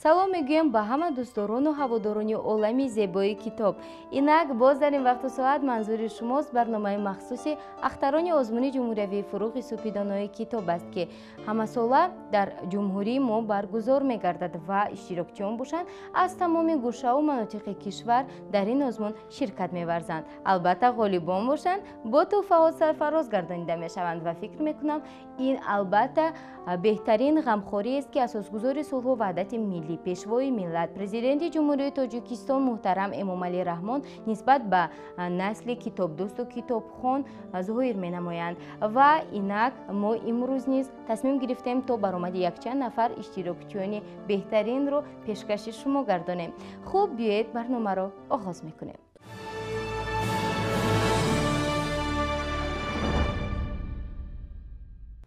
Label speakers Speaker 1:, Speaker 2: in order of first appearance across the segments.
Speaker 1: салом мегӯям ба ҳама дӯстдорону ҳаводорони олами зебоии китоб. Инак боз дар ин вақту соат манзури шумост барномаи махсуси ахтарони озмуни ҷумҳуриявии фурӯғи супидонои китоб аст ки ҳамасола дар ҷумҳурии мо баргузор мегардад ва иштирокчиён бошанд аз тамоми гӯшаву манотиқи кишвар дар ин озмун ширкат меварзанд. албатта ғолибон бошанд бо тӯҳфаҳо сарфароз гардонида мешаванд ва фикр мекунам ин албатта беҳтарин ғамхориест ки асосгузори сулҳу ваҳдати миллӣ пешвои миллат президенти ҷумҳурияи тоҷикистон муҳтарам Эмомалӣ Раҳмон нисбат ба насли китобдӯсту китобхон зоҳир менамоянд ва инак мо имрӯз низ тасмим гирифтем то баромади якчанд нафар иштирокчиёни беҳтаринро пешкаши шумо гардонем. хуб, биёед барномаро оғоз мекунем.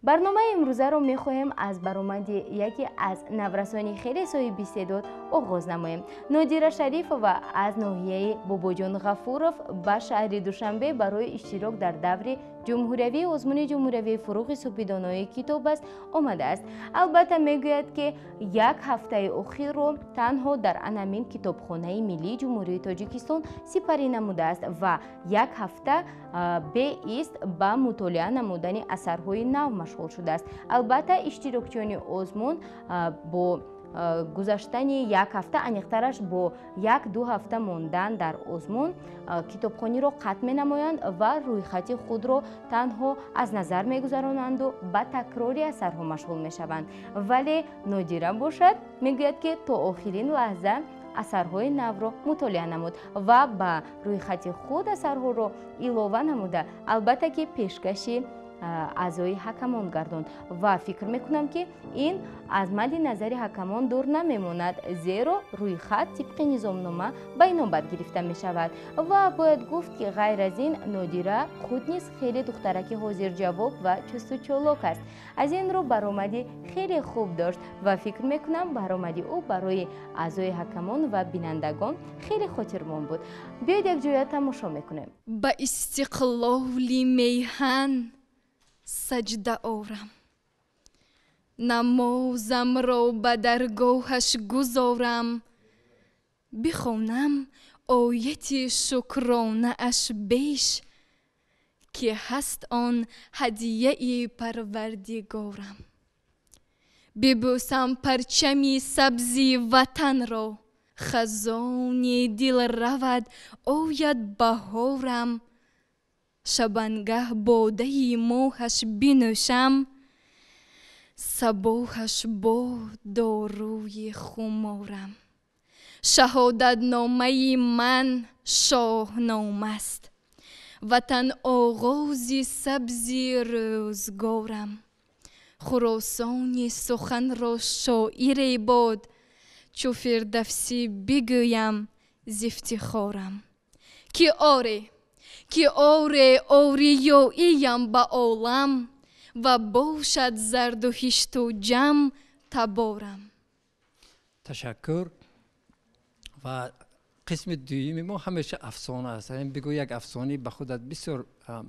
Speaker 1: барномаи имрӯзаро мехоҳем аз баромади яке аз наврасони хеле соҳиби истеъдод оғоз намоем. Нодира Шарифова аз ноҳияи Бобоҷон Ғафуров ба шаҳри Душанбе барои иштирок дар даври ҷумҳуриявии озмуни ҷумҳуриявии фурӯғи супидонои китоб аст омадааст. албатта мегӯяд ки як ҳафтаи охирро танҳо дар анамин китобхонаи миллии ҷумҳурияи Тоҷикистон сипарӣ намудааст ва як ҳафта беист ба мутолиа намудани асарҳои нав машғул шудааст. албатта иштирокчиёни озмун бо гузаштани як ҳафта, аниқтараш бо 1-2 ҳафта мондан дар озмун китобхониро қатъ менамоянд ва рӯйхати худро танҳо аз назар мегузаронанду ба такрори асарҳо машғул мешаванд. вале Нодира бошад мегӯяд ки то охирин лаҳза асарҳои навро мутолиа намуд ва ба рӯйхати худ асарҳоро илова намуда албатта ки пешкаши аъзои ҳакамон гардонд ва фикр мекунам ки ин аз мадди назари ҳакамон дур намемонад, зеро рӯйхат тибқи низомнома ба инобат гирифта мешавад ва бояд гуфт ки ғайр аз ин Нодира худ низ хеле духтараки ҳозирҷавоб ва чустучолок аст. аз ин рӯ баромади хеле хуб дошт ва фикр мекунам баромади ӯ барои аъзои ҳакамон ва бинандагон хеле хотирмон буд. биёед якҷоя тамошо мекунем.
Speaker 2: ба истиқлоли мейҳан саҷда орам, намозамро ба даргоҳаш гузорам, бихонам ояти шукронааш беш, ки ҳаст он ҳадияи парвардигорам. бибӯсам парчами сабзи ватанро, хазони дил равад ояд баҳорам, шабангаҳ бодаи моҳаш бинӯшам, сабоҳаш бо доруи хуморам. шаҳодатномаи ман шоҳномаст, ватан оғози сабзи рӯзгорам. хуросони суханро шоире бод, чу фирдавсӣ бигӯям зифтихорам. ки оре ориёиям ба олам, ва бошад зарду ҳишту ҷам таборам.
Speaker 3: ташаккур. ва қисми дуюми мо ҳамеша афсона аст. бигӯ як афсонаи ба худат бисёр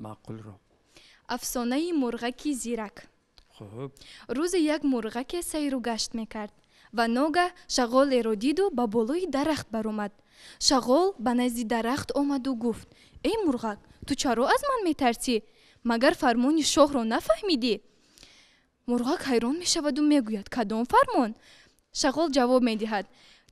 Speaker 3: маъқулро.
Speaker 2: афсонаи мурғаки зирак.
Speaker 3: хуб.
Speaker 2: рӯзе як мурғаке сайру гашт мекард ва ногаҳ шағолеро диду ба болои дарахт баромад. шағол ба назди дарахт омаду гуфт: эй мурғак, ту чаро аз ман метарсӣ? магар фармони шоҳро нафаҳмидӣ? мурғак ҳайрон мешаваду мегӯяд: кадом фармон? шағол ҷавоб медиҳад: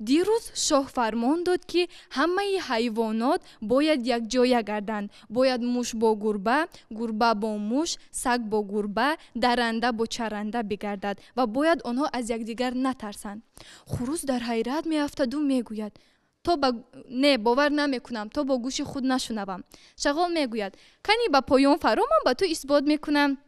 Speaker 2: дирӯз шоҳ фармон дод ки ҳамаи ҳайвонот бояд якҷоя гарданд. бояд муш бо гурба, гурба бо муш, саг бо гурба, дарранда бо чарранда бигардад ва бояд онҳо аз якдигар натарсанд. хурӯз дар ҳайрат меафтаду мегӯяд: не, бовар намекунам, то бо гӯши худ нашунавам. шағол мегӯяд: кани ба поён фаромам, ба ту исбот мекунам.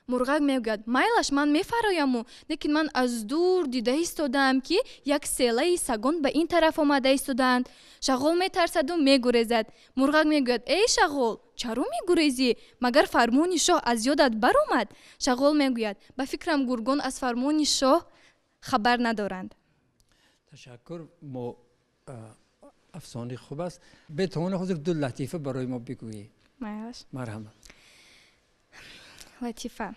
Speaker 2: мурғак мегӯяд: майлаш, ман мефарояму, лекин ман аз дур дида истодаам ки як селаи сагон ба ин тараф омада истодаанд. шағол метарсаду мегурезад. мурғак мегӯяд: эй шағол, чаро мегурезӣ? магар фармони шоҳ аз ёдат баромад? шағол мегӯяд: ба фикрам гургон аз фармони шоҳ хабар надоранд.
Speaker 3: ташаккур. мо афсонаи хуб аст. бетавони ҳозир ду латифа барои мо бигӯӣ. марҳамат.
Speaker 2: латифа.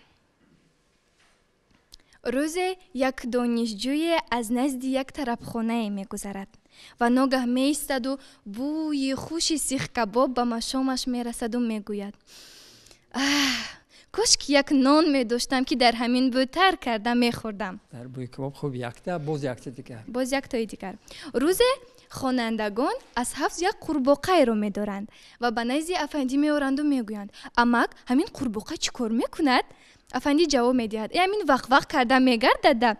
Speaker 2: рӯзе як донишҷӯе аз назди як тарабхонае мегузарад ва ногаҳ меистоду бӯи хуши сихкабоб ба машомаш мерасаду мегӯяд: кошки як нон медоштам, ки дар ҳамин бӯ тар карда мехӯрдам.
Speaker 3: дар бӯи кабоб хуб якта, боз якта дигар.
Speaker 2: боз яктои дигар. рӯзе хонандагон аз ҳафз як қурбоқаеро медоранд ва ба назди афандӣ меоранду мегӯянд: амак, ҳамин қурбоқа чӣ кор мекунад? афандӣ ҷавоб медиҳад: ҳамин вақ карда мегардада.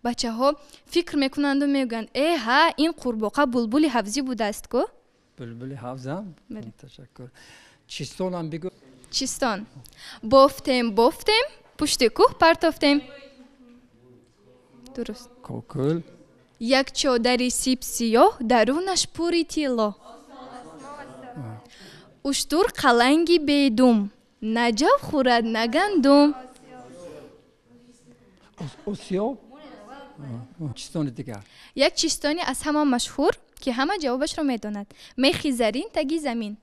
Speaker 2: бачаҳо фикр мекунанду мегӯянд: ҳа, ин қурбоқа булбули ҳавзӣ будааст ко?
Speaker 3: булбули ҳавзам? ташаккур. чистонам бигӯ.
Speaker 2: чистон. бофтем, пушти кӯҳ партофтем. дуруст.
Speaker 3: кокул.
Speaker 2: як чодари сиб сиёҳ, дарунаш пури тилло. уштур қаланги бедум, на ҷав хӯрад, на гандум.
Speaker 3: осёб. чистони дигар.
Speaker 2: як чистони аз ҳама машҳур, ки ҳама ҷавобашро медонад. мехи зарин, таги замин.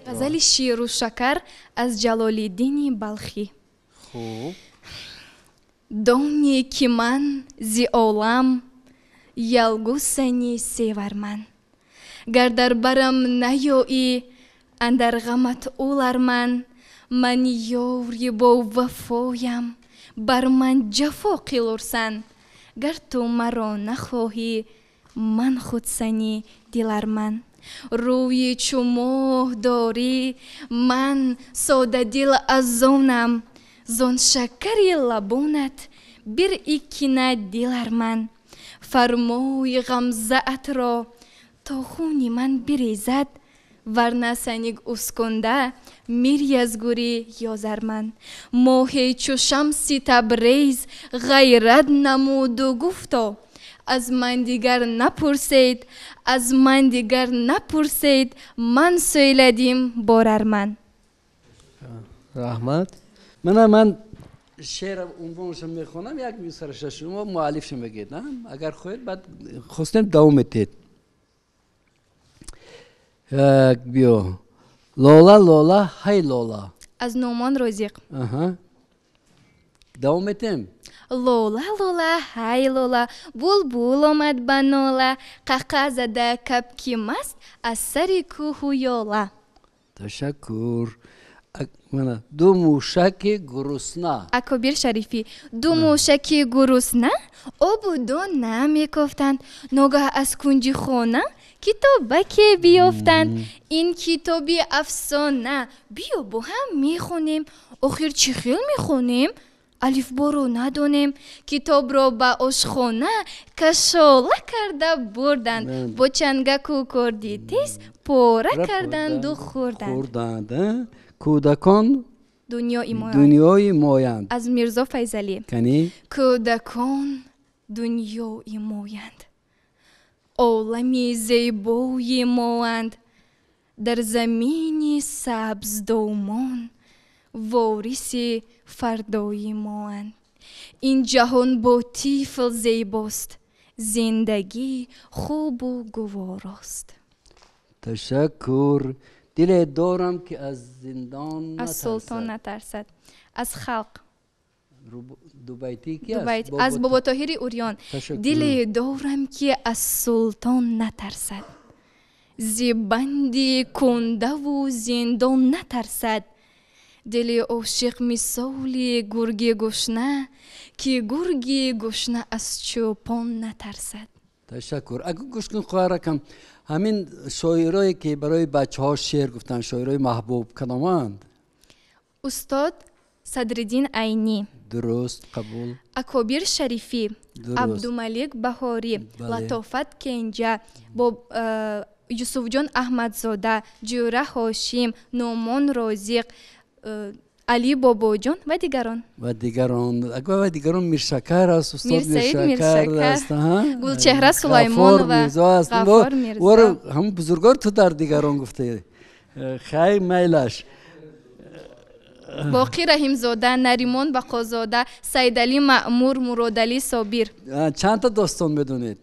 Speaker 2: ғазали ширу шакар аз ҷалолиддини балхӣ.
Speaker 3: хуб.
Speaker 2: доне ки ман зи олам ялгусани севарман. гар дар барам наёӣ, андар ғамат уларман. ман ёри бо вафоям, бар ман ҷафо қилурсан. гар ту маро нахоҳӣ, ман худсани диларман. рӯи чу моҳ дорӣ, ман содадил аз онам. зон шакари лабонат бирикина диларман. фармои ғамзаатро то хуни ман бирезад, варна саниг ускунда мирязгурӣ ёзарман. моҳе чу шамси табрез ғайрат намуду гуфто: аз ман дигар напурсед, аз ман дигар напурсед, ман сӯйладим борарман.
Speaker 4: раҳмат. ман шеъра унвонашо мехонам, як мисраша шумо муаллифшо мегед. агар хоҳед баъд хостем давом медиҳед. биё. лола лола ҳай лола.
Speaker 2: аз номон розиқ.
Speaker 4: давом медиҳем.
Speaker 2: лола лола ҳай лола, булбул омад ба нола. қаҳқаҳ зада капки маст аз сари кӯҳу ёла.
Speaker 4: ташаккур. ду мушаки гурусна.
Speaker 2: акобир шарифӣ. ду мушаки гурусна обу дон намекофтанд. ногаҳ аз кунҷи хона китобаке биёфтанд. ин китоби афсона, биё бо ҳам мехонем. охир чӣ хел мехонем? алифборо надонем. китобро ба ошхона кашола карда бурданд. бо чангаку корди тез пора карданду хӯрданд.
Speaker 4: кӯдакон дунёи моянд.
Speaker 2: аз мирзо файзалӣ. кӯдакон дунёи моянд, олами зебои моанд. дар замини сабздомон вориси фардои моанд. ин ҷаҳон бо тифл зебост, зиндагӣ хубу гуворост.
Speaker 4: ташаккур. диле дорам ки аз зиндон
Speaker 2: аз султон натарсад. аз халқ.
Speaker 4: дубайти ки
Speaker 2: аз боботоҳири урён. диле дорам ки аз султон натарсад. зи банди кундаву зиндон натарсад. дили ошиқ мисоли гурги гушна, ки гурги гушна аз чӯпон натарсад.
Speaker 4: ташаккур. агар гӯш кун хоҳаракам, ҳамин шоирое ки барои бачаҳо шеър гуфтанд, шоирои маҳбуб кадоманд?
Speaker 2: устод садриддин айнӣ.
Speaker 4: дуруст, қабул.
Speaker 2: акобир шарифӣ. абдумалик баҳорӣ. латофат кенҷа. юсуфҷон аҳмадзода. ҷӯра ҳошим. номон розиқ. али бобоҷон ва дигарон.
Speaker 4: агар ва дигарон миршакар аст, устод миршакар аст,
Speaker 2: гулчеҳра сулаймонова, ғафор мирзо.
Speaker 4: ҳам бузургор ту дар дигарон гуфте. хай майлаш.
Speaker 2: боқӣ раҳимзода, наримон бақозода, саидалӣ маъмур, муродалӣ собир.
Speaker 4: чандта достон медонед?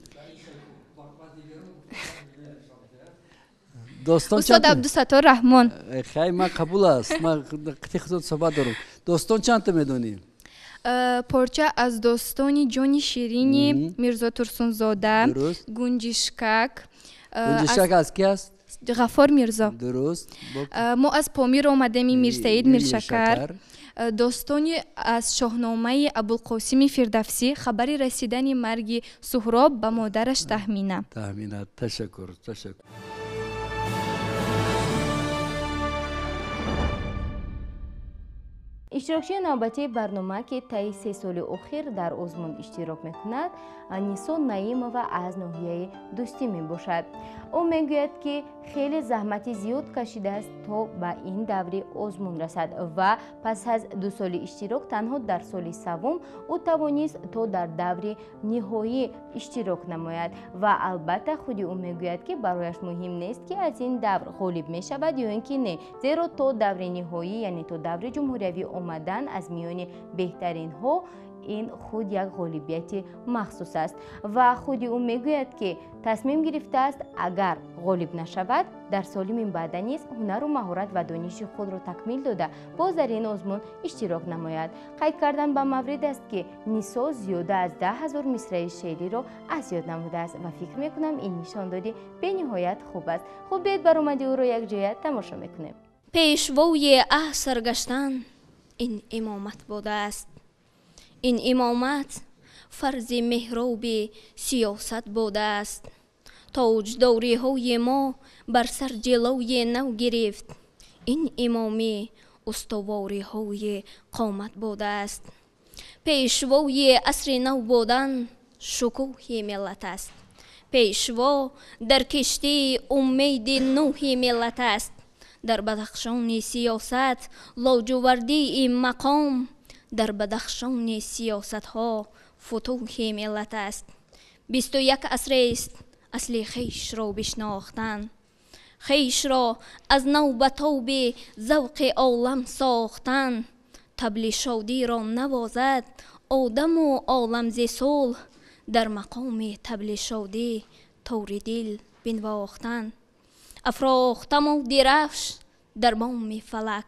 Speaker 2: устод абдусаттор раҳмон.
Speaker 4: хай ман қабул аст. ман қити худод суҳбат дорам. достон чандта медонӣ?
Speaker 2: порча аз достони ҷони ширини мирзо турсунзода,
Speaker 4: درست
Speaker 2: гунҷишкак,
Speaker 4: گنجشک از کی است
Speaker 2: ғафор мирзо.
Speaker 4: درست
Speaker 2: мо аз помир омадеми мирсаид миршакар. достони аз шоҳномаи абулқосими фирдавсӣ, хабари расидани марги суҳроб ба модараш таҳмина.
Speaker 4: تحمینا تشکر تشکر
Speaker 1: иштирокчии навбатии барнома ки таи 3 соли охир дар озмун иштирок мекунад, нисо наимова аз ноҳияи дӯстӣ мебошад. ӯ мегӯяд ки хеле заҳмати зиёд кашидааст то ба ин даври озмун расад ва пас аз 2 соли иштирок танҳо дар соли саввум ӯ тавонист то дар даври ниҳоӣ иштирок намояд ва албатта худи ӯ мегӯяд ки барояш муҳим нест ки аз ин давр ғолиб мешавад ё ин ки не, зеро то даври ниҳоӣ яъне то даври ҷумҳуриявӣ омадан аз миёни беҳтаринҳо ин худ як ғолибияти махсус аст ва худи ӯ мегӯяд ки тасмим гирифтааст агар ғолиб нашавад дар соли минбаъда низ ҳунару маҳорат ва дониши худро такмил дода боз дар ин озмун иштирок намояд. қайд кардан ба маврид аст ки нисо зиёда аз 10,000 мисраи шеъриро аз ёд намудааст ва фикр мекунам ин нишондоди бениҳоят хуб аст. хуб биед баромади ӯро якҷоя тамошо мекунем.
Speaker 5: пешвои аҳсар гаштан ин имомат будааст. ин имомат фарзи меҳроби сиёсат будааст. тоҷдориҳои мо бар сар ҷилои нав гирифт. ин имомӣ устувориҳои қомат будааст. пешвои асри нав будан шукӯҳи миллат аст. пешво дар киштии умеди нӯҳи миллат аст. дар бадахшони сиёсат лоҷувардии мақом, дар бадахшони сиёсатҳо футӯҳи миллат аст. 21 асрест асли хишро бишнохтан. хишро аз нав ба тоби завқи олам сохтан. табли шодиро навозад одаму олам зи сулҳ. дар мақоми табли шодӣ тори дил бинвохтан. афрохтаму дирафш дар боми фалак.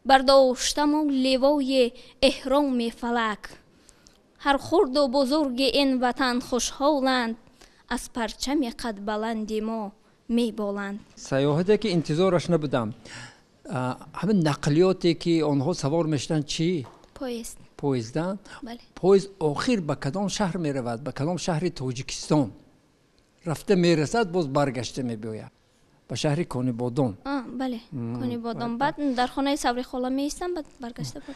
Speaker 5: бардоштаму ливои эҳроми фалак. ҳар хурду бузурги ин ватан хушҳоланд. аз парчами қадбаланди мо меболанд.
Speaker 3: саёҳате ки интизораш набудам, ҳамин нақлиёте ки онҳо савор мешуданд чӣ?
Speaker 5: поезд.
Speaker 3: поезда?
Speaker 5: бале.
Speaker 3: поезд охир ба кадом шаҳр меравад? ба кадом шаҳри тоҷикистон рафта мерасад, боз баргашта мебояд ба шаҳри Конибодон.
Speaker 5: бале, Конибодон. баъд дар хонаи саври хола меистам, баъд баргашта бод.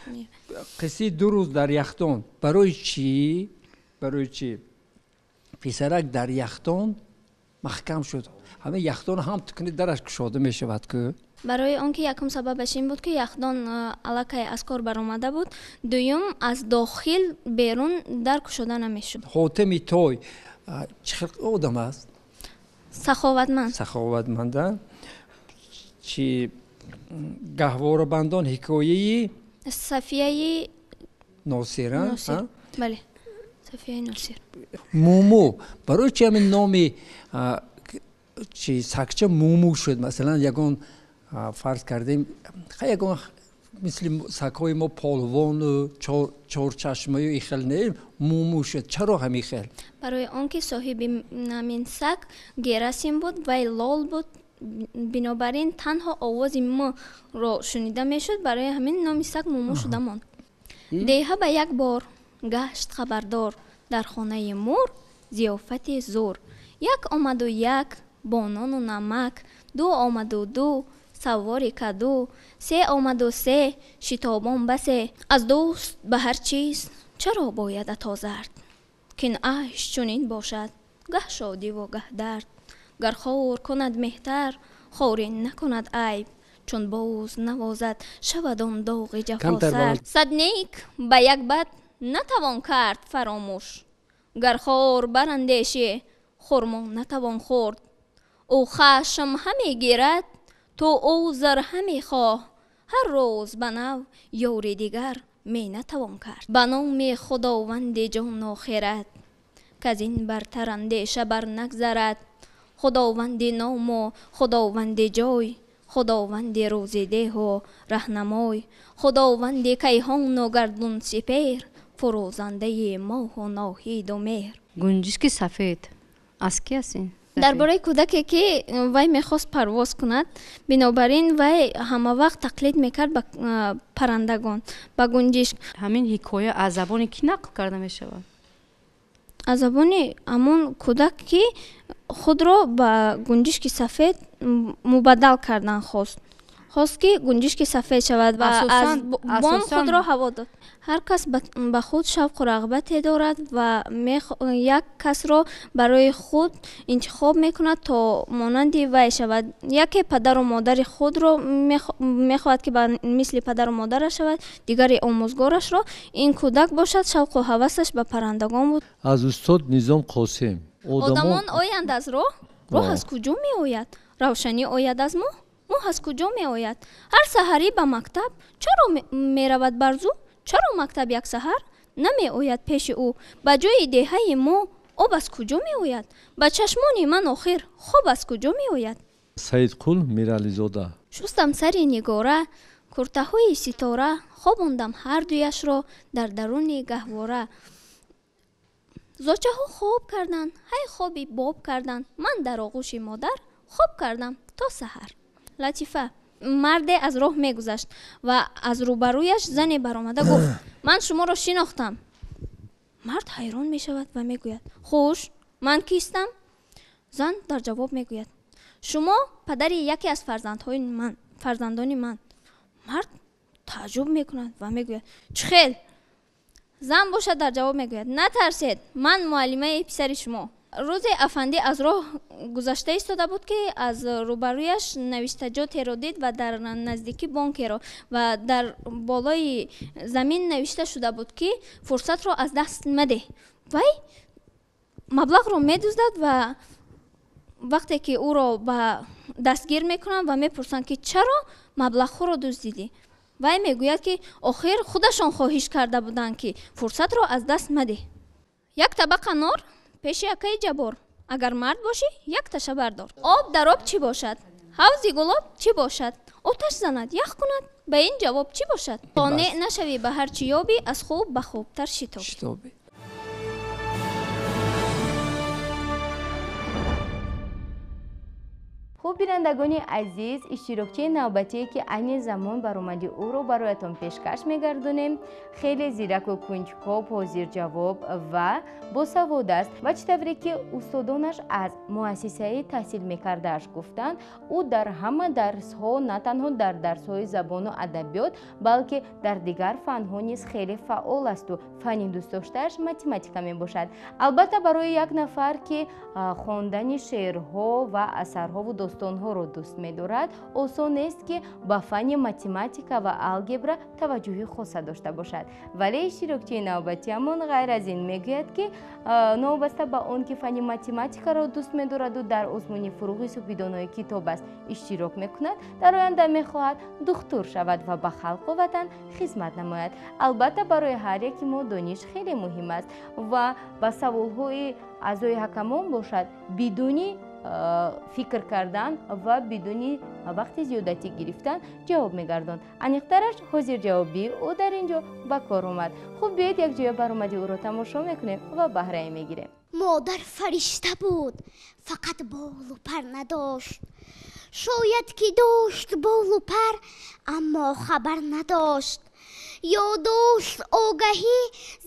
Speaker 3: қисси 2 рӯз дар яхдон. барои чӣ? барои чӣ? писарак дар яхдон маҳкам шуд. ҳама яхдон ҳам тукуни дараш кушода мешавад ку.
Speaker 5: барои он ки якум сабабаш ин буд ки яхдон аллакай аз кор баромада буд, дуюм аз дохил берун дар кушода намешуд.
Speaker 3: хотами той чӣ хел одам аст?
Speaker 5: саховатманд.
Speaker 3: саховатманда. чӣ гаҳворабандон ҳикояи
Speaker 5: сафияи
Speaker 3: носира?
Speaker 5: бале, сафияи носир.
Speaker 3: муму. барои чӣ ҳамин номи чӣ сагча муму шуд? масалан ягон фарз кардем ягон мисли сагҳои мо полвону чорчашмаю и хел не муму шуд. чаро ҳамин хел?
Speaker 5: барои он ки соҳиби намин саг герасим буд, вай лол буд, бинобар ин танҳо овози мро шунида мешуд. барои ҳамин номи саг муму шуда монд. деҳа ба як бор гашт хабардор. дар хонаи мур зиёфати зур. як омаду як бо нону намак. ду омаду ду савори каду. се омаду се шитобон басе. аз дӯст ба ҳар чиз чаро бояд ато зард. кин айш чунин бошад гаҳ шодиву гаҳ дард. гар хор кунад меҳтар хорӣ накунад айб. чун боз навозад шавад он доғи ҷафосар. сад нек ба як бад натавон кард фаромӯш. гар хор барандешӣ хурмо натавон хӯрд. ӯ хашм ҳаме гирад то ӯ зар ҳаме хоҳ. ҳар рӯз ба нав ёри дигар ме натавон кард. ба номи худованди ҷону хирад каз ин бартар андеша бар нагзарад. худованди ному худованди ҷой. худованди рӯзидеҳу раҳнамой. худованди кайҳону гардун сипер. фурӯзандаи моҳу ноҳиду меҳр.
Speaker 6: гунҷишки сафед аз ки ҳастин?
Speaker 5: дар бораи кӯдаке ки вай мехост парвоз кунад, бинобар ин вай ҳама вақт тақлид мекард ба паррандагон, ба гунҷишк.
Speaker 6: ҳамин ҳикоя аз забони кӣ нақл карда мешавад?
Speaker 5: аз забони ҳамон кӯдак ки худро ба гунҷишки сафед мубаддал кардан хост ки гунҷишки сафед шавад ва аз бом худро ҳаво дод. ҳар кас ба худ шавқу рағбате дорад ва як касро барои худ интихоб мекунад то монанди вай шавад. яке падару модари худро мехоҳад ки ба мисли падару модараш шавад, дигаре омӯзгорашро. ин кӯдак бошад, шавқу ҳавасаш ба паррандагон буд.
Speaker 7: аз устод Низом Қосим:
Speaker 5: одамон оянд аз роҳ аз куҷо меояд? равшанӣ ояд аз моҳ аз куҷо меояд? ҳар саҳарӣ ба мактаб чаро меравад барзу? чаро мактаб як саҳар намеояд пеши ӯ? ба ҷои деҳаи мо об аз куҷо меояд? ба чашмони ман охир хоб аз куҷо меояд?
Speaker 7: Саидқул Мирализода:
Speaker 5: шустам сари нигора, куртаҳои ситора, хобондам ҳардуяшро дар даруни гаҳвора. зочаҳо хоб карданд, ҳай хоби боб карданд, ман дар оғӯши модар хоб кардам то саҳар. латифа: марде аз роҳ мегузашт ва аз рӯбарӯяш зане баромада гуфт: ман шуморо шинохтам. мард ҳайрон мешавад ва мегӯяд: хуш, ман кистам? зан дар ҷавоб мегӯяд: шумо падари яке аз фарзандони ман. мард тааҷҷуб мекунад ва мегӯяд: чӣ хел? зан бошад дар ҷавоб мегӯяд: натарсед, ман муаллимаи писари шумо. рӯзе афандӣ аз роҳ гузашта истода буд ки аз рӯбарӯяш навиштаҷотеро дид ва дар наздикӣ бонкеро ва дар болои замин навишта шуда буд ки фурсатро аз даст маде. вай маблағро медуздад ва вақте ки ӯро ба дастгир мекунанд ва мепурсанд ки чаро маблағҳоро дуздидӣ, вай мегӯяд ки охир худашон хоҳиш карда буданд ки фурсатро аз даст маде. як табақа нор пеши якаи ҷабор. агар мард бошӣ, як таша бардор. об дар об чӣ бошад? ҳавзи гулоб чӣ бошад? оташ занад, ях кунад? ба ин ҷавоб чӣ бошад? қонеъ нашавӣ ба ҳар чӣ ёбӣ, аз хуб ба хубтар шитобӣ.
Speaker 1: хуб бинандагони азиз, иштирокчии навбатие ки айни замон баромади ӯро бароятон пешкаш мегардонем хеле зираку кунҷкоб, ҳозирҷавоб ва босавод аст ва чӣ тавре ки устодонаш аз муассисаи таҳсил мекардааш гуфтанд, ӯ дар ҳама дарсҳо, на танҳо дар дарсҳои забону адабиёт, балки дар дигар фанҳо низ хеле фаъол асту фанни дӯстдоштааш математика мебошад. албатта барои як нафар ки хондани шеърҳо ва асарҳову достонҳоро дӯст медорад, осон нест ки ба фанни математика ва алгебра таваҷҷӯҳи хоса дошта бошад. вале иштирокчии навбатиамон ғайр аз ин мегӯяд ки новобаста ба он ки фанни математикаро дӯст медораду дар озмуни фуруғи субҳидонои китоб аст иштирок мекунад, дар оянда мехоҳад духтур шавад ва ба халқу ватан хизмат намояд. албатта барои ҳар яки мо дониш хеле муҳим аст ва ба саволҳои аъзои ҳакамон бошад бидуни фикр кардан ва бидуни вақти зиёдатӣ гирифтан ҷавоб мегардонд. аниқтараш ҳозирҷавобии ӯ дар ин ҷо ба кор омад. хуб биёед якҷоя баромади ӯро тамошо мекунем ва баҳрае мегирем.
Speaker 8: модар фаришта буд, фақат болу пар надошт. шояд ки дошт болу пар, аммо хабар надошт. ё дошт огаҳӣ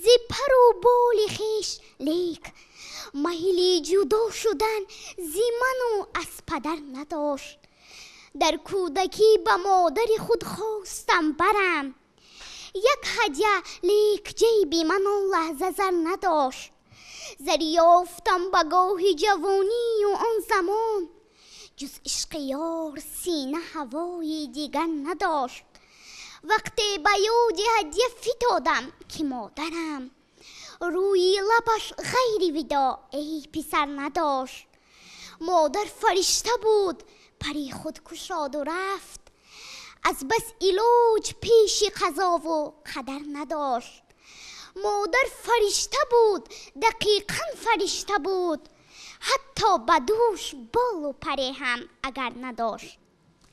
Speaker 8: зи пару боли хиш, лек майли ҷудо шудан зи ману аз падар надошт. дар кӯдакӣ ба модари худ хостам барам, як ҳадя, лек ҷейби ман он лаҳза зар надошт. зар ёфтам ба гоҳи ҷавонию он замон, ҷуз ишқи ёр сина ҳавои дигар надошт. вақте ба ёди ҳадя фитодам ки модарам, рӯи лабаш ғайри видо эй писар надошт. модар фаришта буд, пари худ кушоду рафт, аз бас илоҷ пеши қазову қадар надошт. модар фаришта буд, дақиқан фаришта буд, ҳатто ба дӯш болу паре ҳам агар надошт.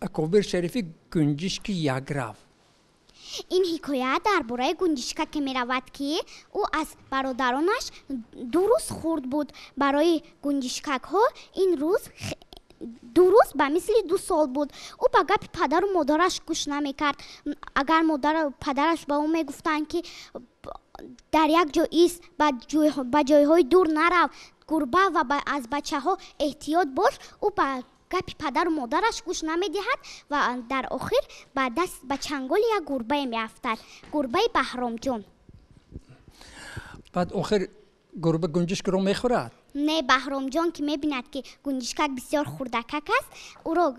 Speaker 3: акобир шарифи гунҷишки яграв.
Speaker 8: این حکایت درباره گنجشکک که میرود که او از برادرانش 2 روز خورد بود. برای گنجشکک ها این روز 2 روز به مثل 2 سال بود. او به گپ پدر و مادرش گوش نمیکرد. اگر مادر و پدرش به او میگفتند که در یک جا ایست، به جایهای دور نرو، گربه و از بچه ها احتیاط باش، او به گپ پدر و مادرش گوش نمیدهد و در آخر به چنگال یک گربه میافتد، گربه بهرام جان.
Speaker 3: بعد آخر گربه گنجشک رو میخورد؟
Speaker 8: نه، بهرام جان که میبیند که گنجشکک بسیار خردکک است، او را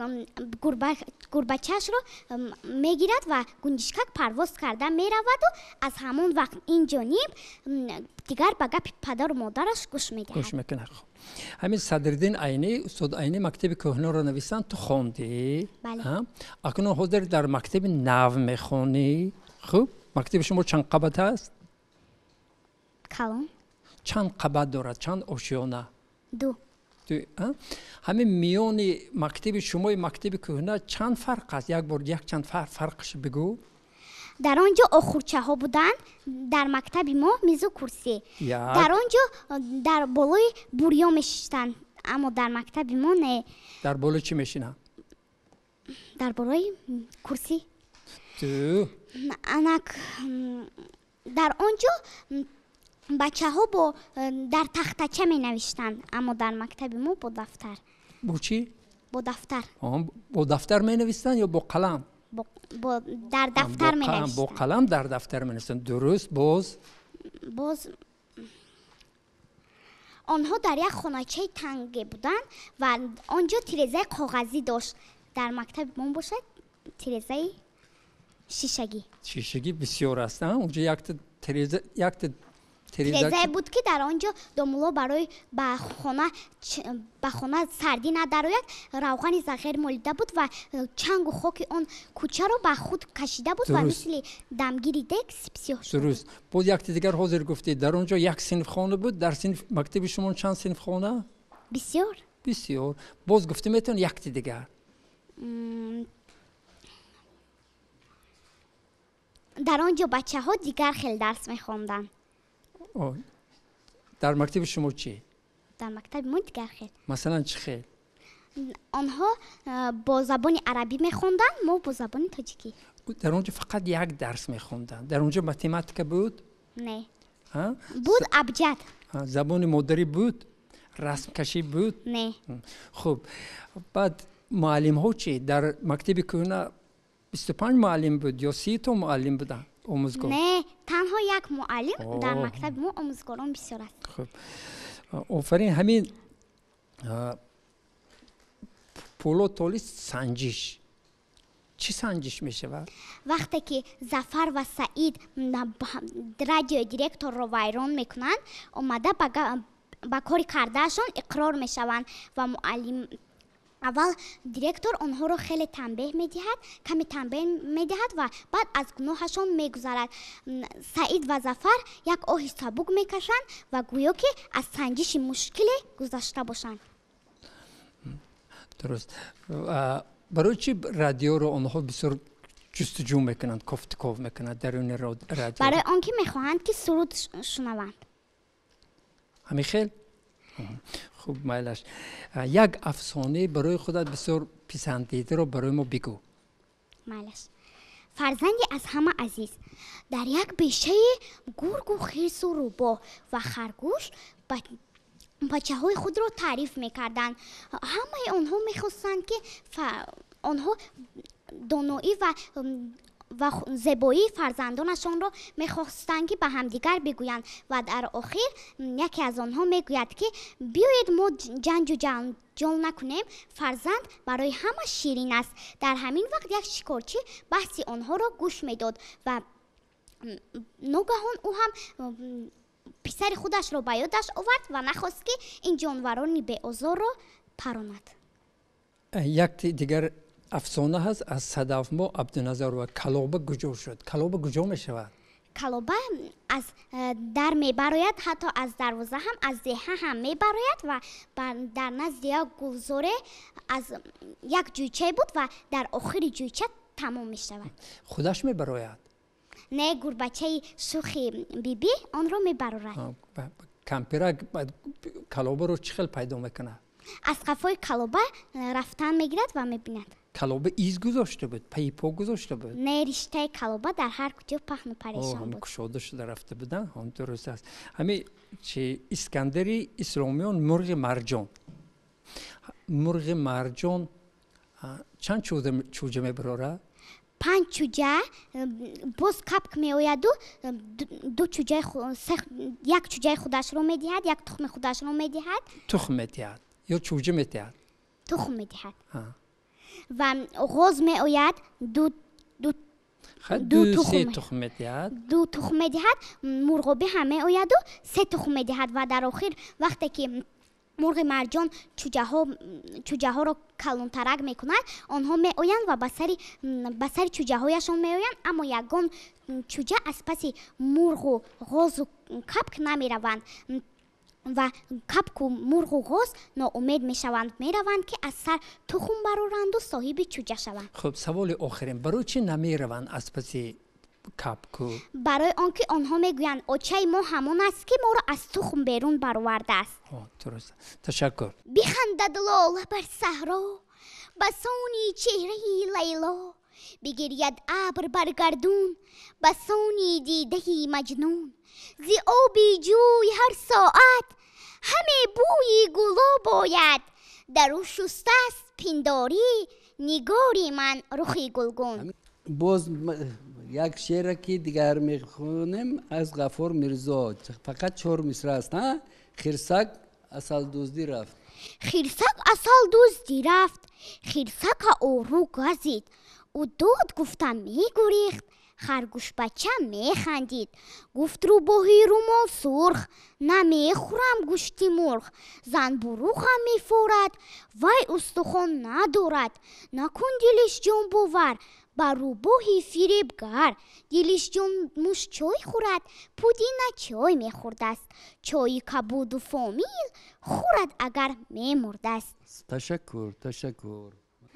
Speaker 8: گربچه‌اش رو میگیرد و گنجشکک پرواز کرده میرود و از همون وقت این جانب دیگر به گپ پدر و مادرش گوش میدهد.
Speaker 3: گوش میکنه. خب همین صدرالدین عینی، استاد عینی مکتب کهنه رو نویسن، تو خوندی؟
Speaker 8: بله.
Speaker 3: اکنون حاضر در مکتب نو میخونی؟ خب مکتب شما چند قبط است؟
Speaker 8: کلام.
Speaker 3: چند قبط دارد؟ چند آشیانه؟
Speaker 8: 2.
Speaker 3: همین میان مکتب شما و مکتب کهنه چند فرق است؟ یک بار یک چند فرقش بگو.
Speaker 8: در آنجا آخورچه ها بودن، در مکتب ما میز و کرسی. در آنجا در بالای بوریا میشستن، اما در مکتب ما نه.
Speaker 3: در بالای چی میشینن؟
Speaker 8: در بالای کرسی.
Speaker 3: تو؟
Speaker 8: در آنجا بچه ها در تختچه می نوشتن، اما در مکتب ما با دفتر.
Speaker 3: با چی؟
Speaker 8: با دفتر.
Speaker 3: با دفتر می نوشتن یا با قلم؟
Speaker 8: در دفتر می نوشتن.
Speaker 3: با قلم در دفتر می نوشتن. درست. باز
Speaker 8: آنها در یک خانه‌چه تنگ بودن و آنجا تیرزه کاغذی داشت. در مکتب ما باشد تیرزه شیشگی
Speaker 3: بسیار است. اونجا یک تیرزه
Speaker 8: بود که در آنجا دامولا برای به خانه سردی ندارد، روغن زغیر مالیده بود و چنگ و خاک آن کوچه رو به خود کشیده بود. درست. و مثل دمگیری دک سیاه شد.
Speaker 3: درست. باز یک دیگر حاضر گفتی در آنجا یک صنف خانه بود. در مکتب شما چند صنف خانه؟ بسیار. باز گفتی میتون یک دیگر.
Speaker 8: در آنجا بچه ها دیگر خیلی درس میخوندن.
Speaker 3: در مکتب شما چی؟
Speaker 8: در مکتب ما دیگر خیلی.
Speaker 3: مثلا چی خیلی؟
Speaker 8: آنها با زبان عربی میخوندن، ما با زبان تاجیکی.
Speaker 3: در اونجا فقط یک درس میخوندن. در اونجا متماتیک بود؟
Speaker 8: نه. بود ابجد.
Speaker 3: زبان مادری بود؟ رسم کشی بود؟
Speaker 8: نه.
Speaker 3: خب بعد معلم ها چی؟ در مکتب کهنه 25 معلم بود یا 30 تا معلم بودن؟ آموزگار؟
Speaker 8: نه، تنها یک معلم. در مکتب ما آموزگاران بسیار است.
Speaker 3: خب آفرین. همین پولاد تالی سنجش چی سنجش میشه؟
Speaker 8: وقتی که ظفر و سعید رادیو دیرکتور رو ویران میکنن، اومده با کاری کردهشان اقرار میشوند و معلم اول دیرکتور آنها رو خیلی تنبیه میدهد، کمی تنبیه میدهد و بعد از گناهشان میگذرد. سعید و ظفر یک آه سبک میکشند و گویا که از سنجش مشکلی گذشته باشند.
Speaker 3: درست. برای چی رادیو رو آنها بسیار جستجو میکنند، گفتگو میکنند درون رادیو؟
Speaker 8: برای آنکه میخواهند که سرود شنوند.
Speaker 3: همین خیلی؟ خوب مایلش. یک افسانه برای خودت بسیار پسندیده رو برای ما بگو.
Speaker 8: مایلش. فرزندی از همه عزیز، در یک بیشه گرگ و خرس و روباه و خرگوش بچه های خود رو تعریف میکردن. همه آنها میخواستند که آنها دانایی و زیبایی فرزندانشان رو میخواستند که به همدیگر بگویند و در آخر یکی از آنها میگوید که بیایید ما جنگ و جنجال نکنیم، فرزند برای همه شیرین است. در همین وقت یک شکارچی بحث آنها را گوش میداد و ناگهان او هم پسر خودش را به یادش آورد و نخواست که این جانوران بی آزار را پراند. یک
Speaker 3: دیگر افسانه هست از صدفما عبدالنظر و کلابه کجا شد؟ کلابه کجا می شود؟
Speaker 8: کلابه از در می براید، حتی از دروازه هم از دهه هم می براید و در نزد یک گلزاره از یک جویچه بود و در آخر جویچه تمام می شود.
Speaker 3: خودش می براید؟
Speaker 8: نه گوربچه شوخی بیبی آن رو میبرورد.
Speaker 3: کمپیرک کلابه رو چخل پیدا میکنه؟
Speaker 8: از قفای کلابه رفتن میگیرد و میبیند.
Speaker 3: کلابه ایز گذاشته بود، پی پا گذاشته بود.
Speaker 8: نه رشته کلابه در هر کجا پهن و پریشان
Speaker 3: همه
Speaker 8: بود.
Speaker 3: کشاده شده رفته بودن. هم درست است. همه چه اسکندری اسلامیان مرغ مرجان. مرغ مرجان چند چوجه میبراره؟
Speaker 8: 5 چوجه باز کپک میآید و 2 چوجه یک چوجه خودش رو میدهد، یک تخم خودش رو میدهد.
Speaker 3: تخم میدهد یا چوجه میدهد؟
Speaker 8: تخم میدهد. و غوز میآید 2
Speaker 3: تخم میدهد.
Speaker 8: 2 تخم میدهد. مرغابی هم میآید و 3 تخم میدهد و در آخر وقتی که مرغ مرجان چوجه ها رو کلانترک میکند آنها میآیند و به سر چوجه هایشان میآیند، اما یگان چوجه از پس مرغ و غاز و کپک نمیروند و کپک و مرغ و غاز ناامید میشوند، میروند که از سر تخم برآورند و صاحب چوجه شوند.
Speaker 3: خب سوال آخرین، برای چی نمیروند از پس کپکو؟
Speaker 8: برای آنکه آنها میگویند اوچه ما همان است که ما را از تخم بیرون برآورده است.
Speaker 3: درست. تشکر.
Speaker 8: بخندد لاله بر صحرا بسانی چهره لیلا، بگرید ابر بر گردون بسانی دیده مجنون، ز آبی جوی هر ساعت همه بوی گلاب باید، در او شسته است پنداری نگاری من رخی گلگون.
Speaker 4: باز یک شعر که دیگر میخونیم از غفور میرزا، فقط 4 مصرع است. خرسک اصل دزدی رفت.
Speaker 8: خرسک اصل دزدی رفت، خرسک او رو گزید، او داد گفتم میگریخت، خرگوش بچه میخندید، گفت رو باهی رومال سرخ نمیخورم گوشتی مرغ، زن بروغم میفورد وای استخوان ندارد، نکن دلش جان باور بر روباهی فریبگر، دلش جان موش چای خورد پودینه چای میخورده است، چای کبود و فامیل خورد اگر میمرده است.
Speaker 4: تشکر.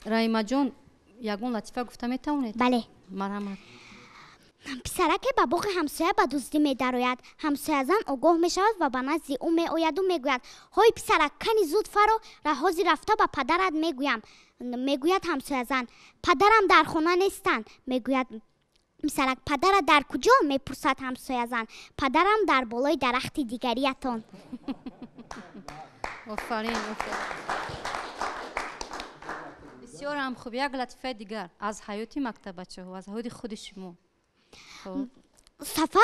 Speaker 6: رایما جان یگون لطیفه گفته میتونید؟
Speaker 8: بله.
Speaker 6: مرحمت.
Speaker 8: پسرک به باغ همسایه به دزدی میدراید، همسایه زن آگاه میشود و به نزد او میآید و میگوید های پسرک کنی زود فرا، رهازی رفته به پدرت میگویم. میگوید همسایه زن پدرم در خانه نیستند. میگوید پسرک پدرت در کجا؟ میپرسد همسایه زن پدرم در بالای درخت دیگریتان.
Speaker 6: آفرین. بسیار هم خوب. یک لطیفه دیگر از حیاتی مکتب بچه ها، از حیات خود شما.
Speaker 8: سفر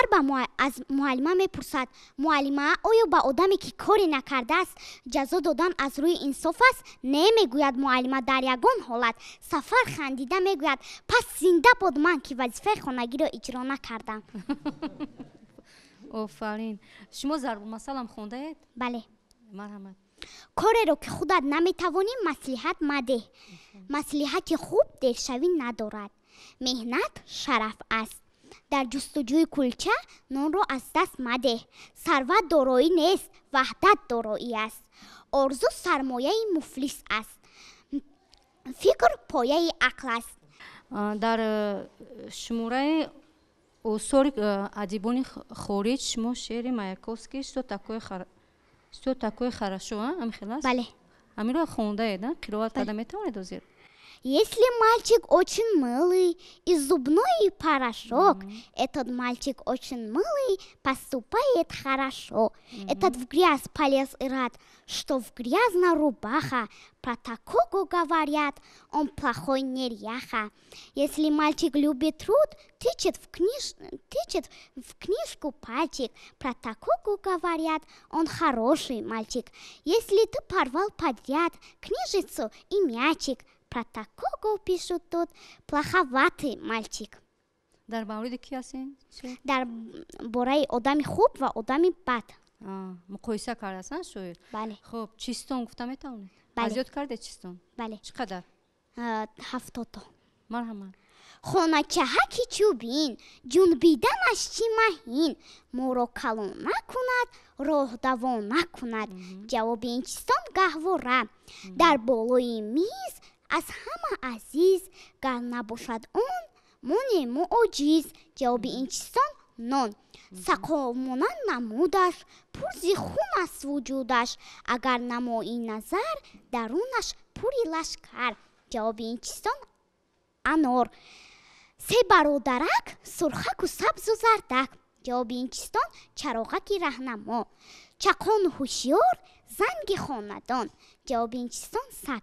Speaker 8: از معلمه میپرسد معلمه آیا به آدمی که کاری نکرده است جزا دادن از روی انصاف است؟ نمیگوید معلمه در یگان حالت. سفر خندیده میگوید پس زنده باد من که وظیفه خانگی را اجرا نکردم.
Speaker 6: آفرین. شما ضرب المثل هم خونده اید؟
Speaker 8: بله.
Speaker 6: مرحمت.
Speaker 8: کاری رو که خودت نمیتوانی مصلحت مده، مصلحت خوب دلشوی ندارد، مهنت شرف است، در جستجوی کلچه نان را از دست مده، ثروت دارایی نیست وحدت دارایی است، آرزو سرمایه مفلس است، فکر پایه عقل است.
Speaker 6: در شماره آثار ادیبان خارج شما شعر مایاковский что такое хорошо, ам خلاص؟
Speaker 8: بله.
Speaker 6: همین رو خونده اید؟ قرائت کرده میتونید دوزیر؟
Speaker 8: Если мальчик очень милый и зубной порошок, этот мальчик очень милый, поступает хорошо. Этот в грязь полез и рад, что в грязная рубаха, про такого говорят, он плохой неряха. Если мальчик любит труд, тычет в книжку пальчик, про такого говорят, он хороший мальчик. Если ты порвал подряд книжицу и мячик, про такого пишут тут плоховатый мальчик.
Speaker 6: در مورد کی هستین؟
Speaker 8: در باره آدم خوب و آدم بد.
Speaker 6: مقایسه کرده هستن شاید؟
Speaker 8: بله.
Speaker 6: خب چیستون گفته میتونید؟
Speaker 8: بله.
Speaker 6: از یاد کرده چیستون؟
Speaker 8: بله.
Speaker 6: چقدر؟
Speaker 8: 70 تا.
Speaker 6: مرحمت.
Speaker 8: خانچه‌ک چوبین جنبیدنش چی مهین، ما را کلان نکند راه دوان نکند. جواب این چیستان گهواره در بالای میز از همه عزیز، گر نباشد اون مونی معجیز جواب این چیستان نان سقامونن نمودش پرزی خون است وجودش اگر نمایی نظر درونش پوری لشکر جواب این چیستان انار سه برادرک سرخک و سبز و زردک جواب این چیستان چراغکی رهنما چکان هوشیار زنگ خاندان جواب این چیستان سگ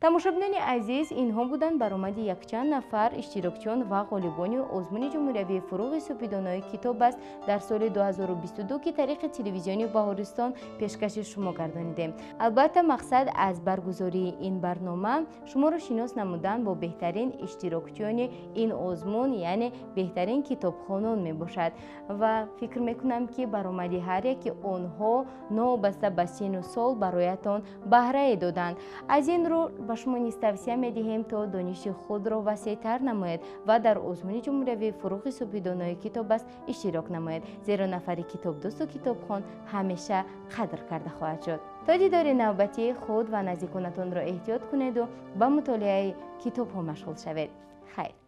Speaker 1: тамошобинони азиз инҳо буданд баромади якчанд нафар иштирокчиён ва ғолибони озмуни ҷумҳуриявии фурӯғи супидонои китоб аст дар соли 2022 ки тариқи телевизиони баҳористон пешкаши шумо гардонидем. албатта мақсад аз баргузории ин барнома шуморо шинос намудан бо беҳтарин иштирокчиёни ин озмун яъне беҳтарин китобхонон мебошад ва фикр мекунам ки баромади ҳар яки онҳо новобаста ба сину сол бароятон баҳрае доданд. аз ин рӯ ба шумо низ тавсия медиҳем то дониши худро васеътар намоед ва дар озмуни ҷумҳуриявии фурӯғи супидонои китоб аст иштирок намоед, зеро нафари китобдӯсту китобхон ҳамеша қадр карда хоҳад шуд. то дидори навбатии худ ва наздиконатонро эҳтиёт кунеду ба мутолиаи китобҳо машғул шавед. хайр.